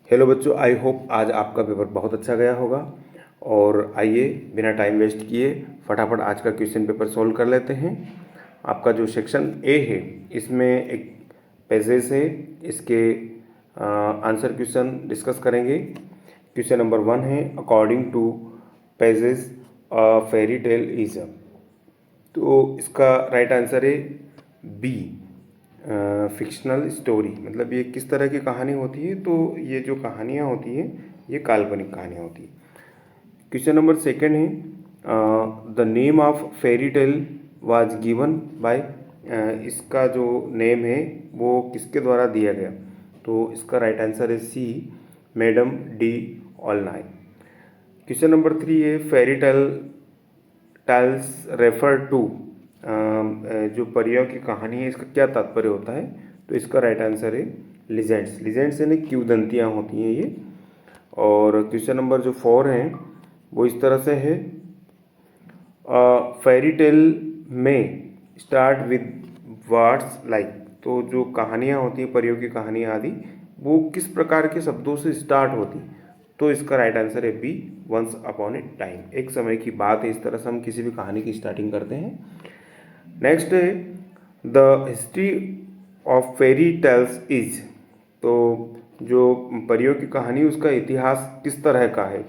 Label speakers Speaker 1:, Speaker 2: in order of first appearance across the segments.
Speaker 1: Hello बच्चों, I hope आज आपका पेपर बहुत अच्छा गया होगा। और आइए बिना टाइम वेस्ट किए फटाफट आज का क्वेश्चन पेपर सॉल्व कर लेते हैं। आपका जो सेक्शन ए है इसमें एक पेजेस है, इसके आंसर क्वेश्चन डिस्कस करेंगे। क्वेश्चन नंबर 1 है, according two pages fairy tale is. तो इसका राइट आंसर है बी, फिक्शनल स्टोरी। मतलब ये किस तरह की कहानी होती है, तो ये जो कहानियाँ होती हैं ये काल्पनिक कहानियाँ होती हैं। क्वेश्चन नंबर 2 है, the name of fairy tale was given by. इसका जो नेम है वो किसके द्वारा दिया गया, तो इसका राइट आंसर है सी, मैडम डी ऑलनाई। क्वेश्चन नंबर 3 है, fairy tale tales refer to. जो परियों की कहानी है इसका क्या तात्पर्य होता है, तो इसका राइट आंसर है लीजेंड्स। लीजेंड्स यानी किंवदंतियाँ होती हैं ये। और क्वेश्चन नंबर जो 4 है वो इस तरह से है, फेरी टेल में स्टार्ट विद वर्ड्स लाइक। तो जो कहानियाँ होती हैं, परियों की कहानियाँ आदि, वो किस प्रकार के शब्दों से स्टार्ट होती, तो इसका राइट आंसर है B, once upon a time. एक समय की बात है, इस तरह से हम किसी भी कहानी की स्टार्टिंग करते हैं। नेक्स्ट है, the history of fairy tales is. तो जो परियों की कहानी उसका इतिहास किस तरह का है,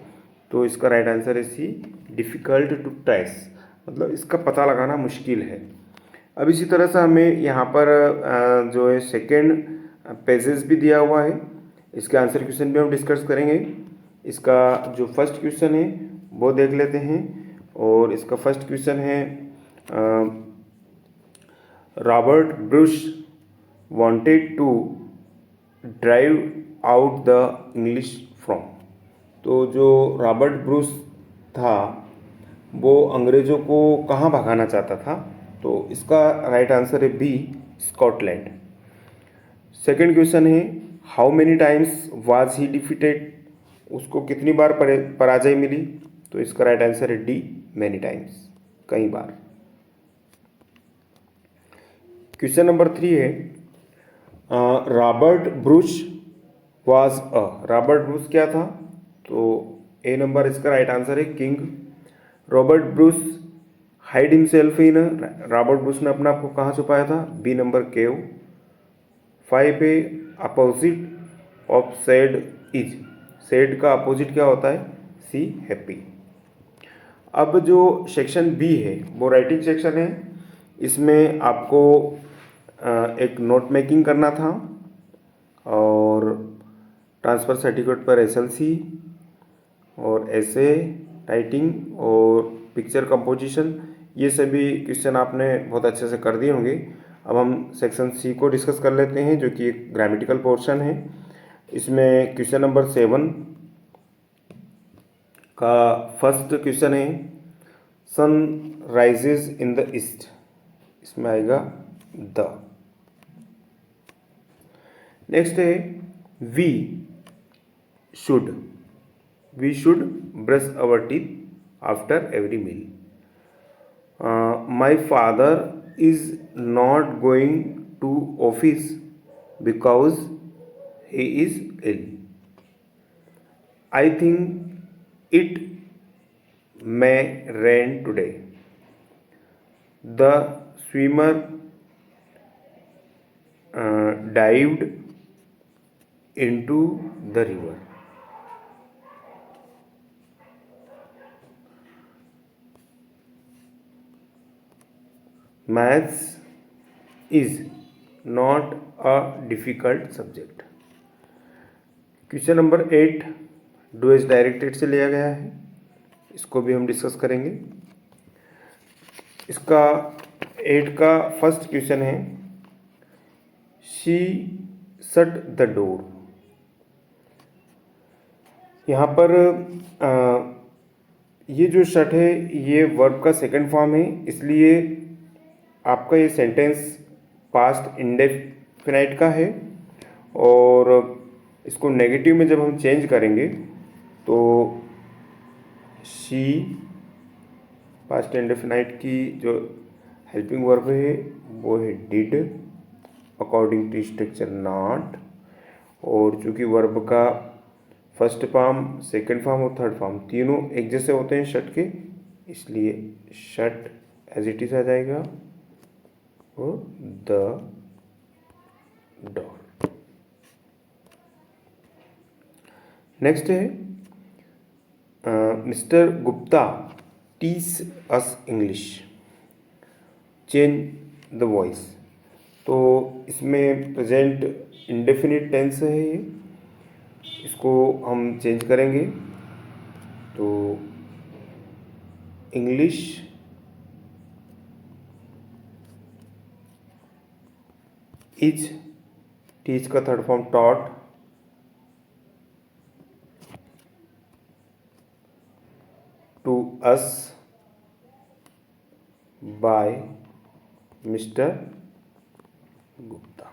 Speaker 1: तो इसका राइट आंसर है सी, डिफ़िकल्ट टू ट्रेस। मतलब इसका पता लगाना मुश्किल है। अब इसी तरह से हमें यहाँ पर जो है सेकेंड पेजेस भी दिया हुआ है, इसके आंसर क्वेश्चन भी हम डिस्कस करेंगे। इसका जो फर्स्ट क्वेश्चन है वो देख लेते हैं। और इसका फर्स्ट क्वेश्चन है, Robert Bruce wanted to drive out the English from. तो जो रॉबर्ट ब्रूस था वो अंग्रेज़ों को कहाँ भगाना चाहता था, तो इसका राइट आंसर है बी, स्कॉटलैंड। सेकेंड क्वेश्चन है, how many times was he defeated. उसको कितनी बार पराजय मिली, तो इसका राइट आंसर है डी, मैनी टाइम्स, कई बार। क्वेश्चन नंबर 3 है, Robert Bruce was a. Robert Bruce क्या था, तो ए नंबर इसका राइट आंसर है king. Robert Bruce hide himself in. Robert Bruce ने अपने आप को कहाँ छुपाया था, बी नंबर केव। 5 है, opposite of sad is. Sad का अपोजिट क्या होता है, सी, हैप्पी। अब जो सेक्शन बी है वो राइटिंग सेक्शन है। इसमें आपको एक नोट मेकिंग करना था, और ट्रांसफ़र सर्टिफिकेट पर एसएलसी, और ऐसे राइटिंग, और पिक्चर कंपोजिशन, ये सभी क्वेश्चन आपने बहुत अच्छे से कर दिए होंगे। अब हम सेक्शन सी को डिस्कस कर लेते हैं, जो कि एक ग्रामेटिकल पोर्शन है। इसमें क्वेश्चन नंबर 7 का फर्स्ट क्वेश्चन है, sun rises in the east. इसमें आएगा द। नेक्स्ट है, we should. We should brush our teeth after every meal. My father is not going to office because he is ill. I think it may rain today. The swimmer dived into the river. Maths is not a difficult subject. Question number 8 डूएस directed से लिया गया है, इसको भी हम discuss करेंगे। इसका 8 का फर्स्ट क्वेश्चन है, शी शट द डोर। यहाँ पर ये जो शट है ये वर्ब का सेकंड फॉर्म है, इसलिए आपका ये सेंटेंस पास्ट इंडेफिनाइट का है। और इसको नेगेटिव में जब हम चेंज करेंगे तो शी, पास्ट इंडेफिनाइट की जो हेल्पिंग वर्ब है वो है did, according to structure not. और चूँकि वर्ब का फर्स्ट फॉर्म, सेकंड फॉर्म और थर्ड फॉर्म तीनों एक जैसे होते हैं शट के, इसलिए शट एज इट इज आ जाएगा और द डॉग। नेक्स्ट है mister Gupta teach us English, change the voice. तो इसमें प्रेजेंट इंडेफिनिट टेंस है ये, इसको हम चेंज करेंगे। तो इंग्लिश इज, टीच का third form taught, to us by mister Gupta.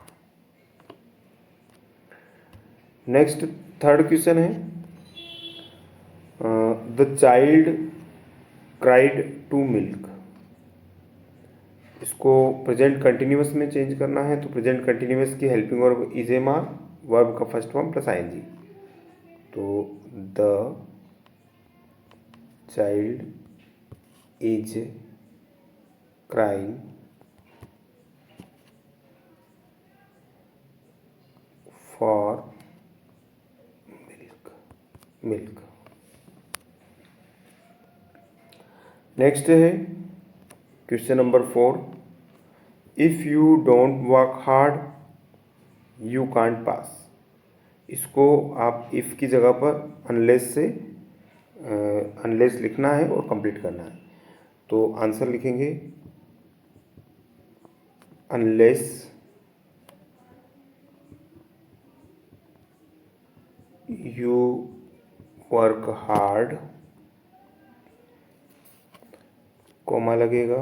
Speaker 1: Next third question है the child cried to milk. इसको प्रेजेंट कंटिन्यूअस में चेंज करना है, तो प्रेजेंट कंटिन्यूअस की helping verb is am are, verb का फर्स्ट फॉर्म प्लस आईएनजी। तो the child is crying for milk. Next है question number 4, if you don't work hard you can't pass. इसको आप इफ की जगह पर अनलेस से अनलेस लिखना है और कंप्लीट करना है। तो आंसर लिखेंगे unless you work hard, comma लगेगा,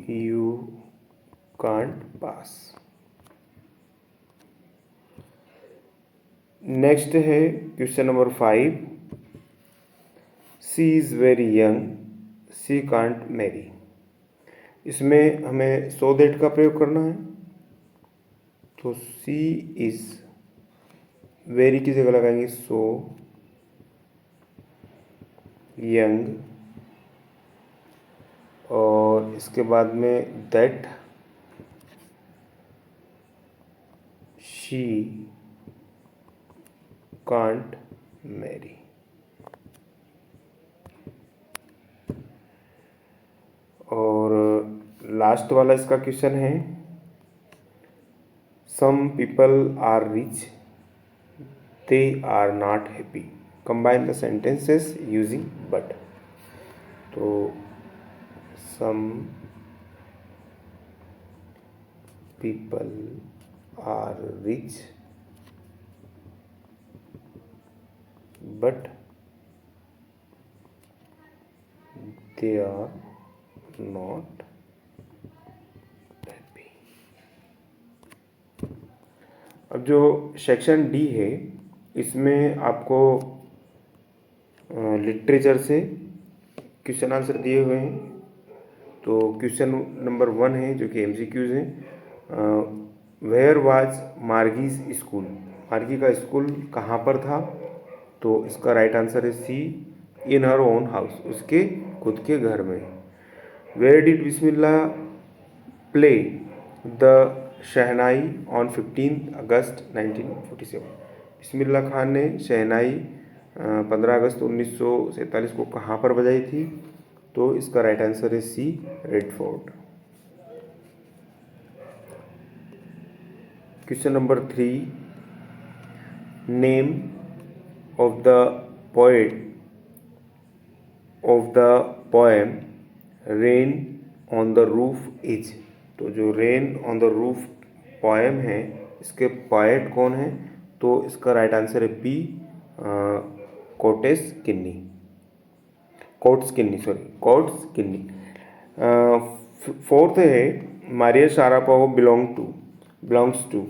Speaker 1: यू कांट पास। नेक्स्ट है question number 5, she is very young she can't marry. इसमें हमें सो दैट का प्रयोग करना है। तो सी इज़, वेरी की जगह लगाएंगे सो, यंग, और इसके बाद में दैट शी कांट मैरी। और लास्ट वाला इसका क्वेश्चन है some people are rich they are not happy, combine the sentences using but. तो some people are rich but they are not happy। अब जो सेक्शन डी है इसमें आपको लिटरेचर से क्वेश्चन आंसर दिए हुए हैं। तो क्वेश्चन नंबर 1 है जो कि एमसीक्यूज है, वेयर वाज मार्गीज स्कूल, मार्गी का स्कूल कहाँ पर था। तो इसका राइट आंसर है सी, इन हर ओन हाउस, उसके खुद के घर में। Where did Bismillah play the shehnai on 15 August 1947। Bismillah Khan ने शहनाई 15 अगस्त 1947 को कहाँ पर बजाई थी। तो इसका राइट आंसर है C, red fort. Question number 3, name of the poet of the poem rain on the roof is। तो जो rain on the roof poem है इसके पोएट कौन है। तो इसका राइट आंसर है बी, कोटेस किन्नी, कोट्स किन्नी, सॉरी कोट्स किन्नी। फोर्थ है मारिया शारापोवा बिलोंग्स टू।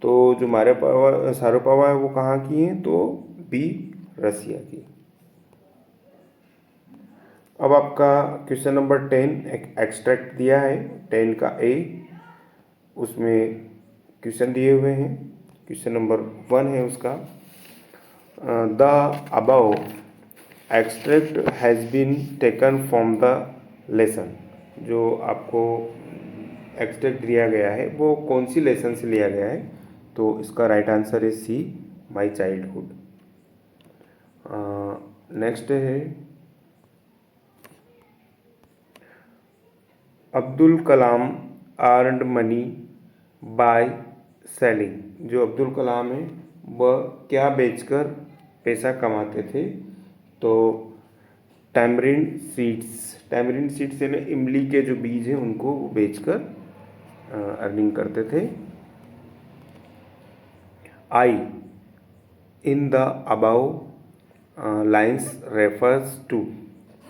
Speaker 1: तो जो मारिया शारापोवा है वो कहाँ की है। तो बी, रसिया की। अब आपका क्वेश्चन नंबर 10 एक्सट्रैक्ट दिया है 10 का ए, उसमें क्वेश्चन दिए हुए हैं क्वेश्चन नंबर 1 है उसका, the above extract has been taken from the lesson. जो आपको एक्सट्रैक्ट दिया गया है वो कौन सी लेसन से लिया गया है, तो इसका राइट आंसर है सी, माई चाइल्डहुड। नेक्स्ट है Abdul Kalam earned money by selling. जो अब्दुल कलाम है वह क्या बेचकर पैसा कमाते थे, तो टैमरिंड सीड्स। टैमरिंड सीड्स यानी इमली के जो बीज हैं उनको वो बेचकर अर्निंग करते थे। I in the above lines refers to,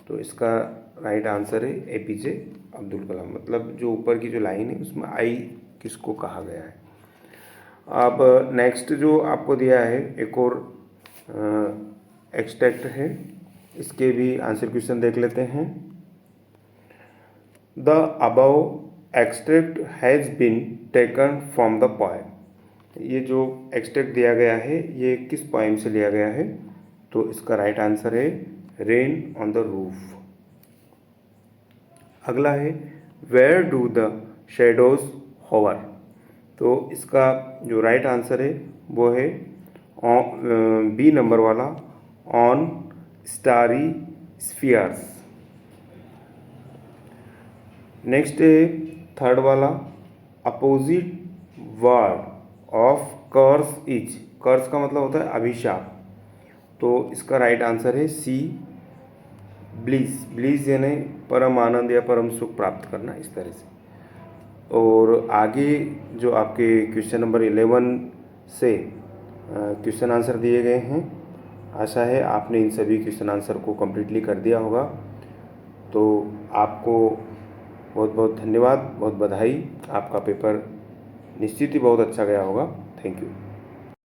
Speaker 1: तो इसका राइट आंसर है एपीजे अब्दुल कलाम। मतलब जो ऊपर की जो लाइन है उसमें आई किसको कहा गया है। अब नेक्स्ट जो आपको दिया है एक और एक्सट्रैक्ट है, इसके भी आंसर क्वेश्चन देख लेते हैं। The above extract has been taken from the poem. ये जो एक्सट्रैक्ट दिया गया है ये किस पोएम से लिया गया है, तो इसका राइट आंसर है रेन ऑन द रूफ। अगला है where do the shadows hover, तो इसका जो राइट आंसर है वो है बी नंबर वाला, ऑन स्टारी स्फीयर्स। नेक्स्ट है थर्ड वाला, opposite word of curse is. Curse का मतलब होता है अभिशाप, तो इसका राइट आंसर है सी, ब्लिस। ब्लिस यानी परम आनंद या परम सुख प्राप्त करना, इस तरह से। और आगे जो आपके क्वेश्चन नंबर 11 से क्वेश्चन आंसर दिए गए हैं, आशा है आपने इन सभी क्वेश्चन आंसर को कम्प्लीटली कर दिया होगा। तो आपको बहुत बहुत धन्यवाद, बहुत बधाई। आपका पेपर निश्चित ही बहुत अच्छा गया होगा। Thank you.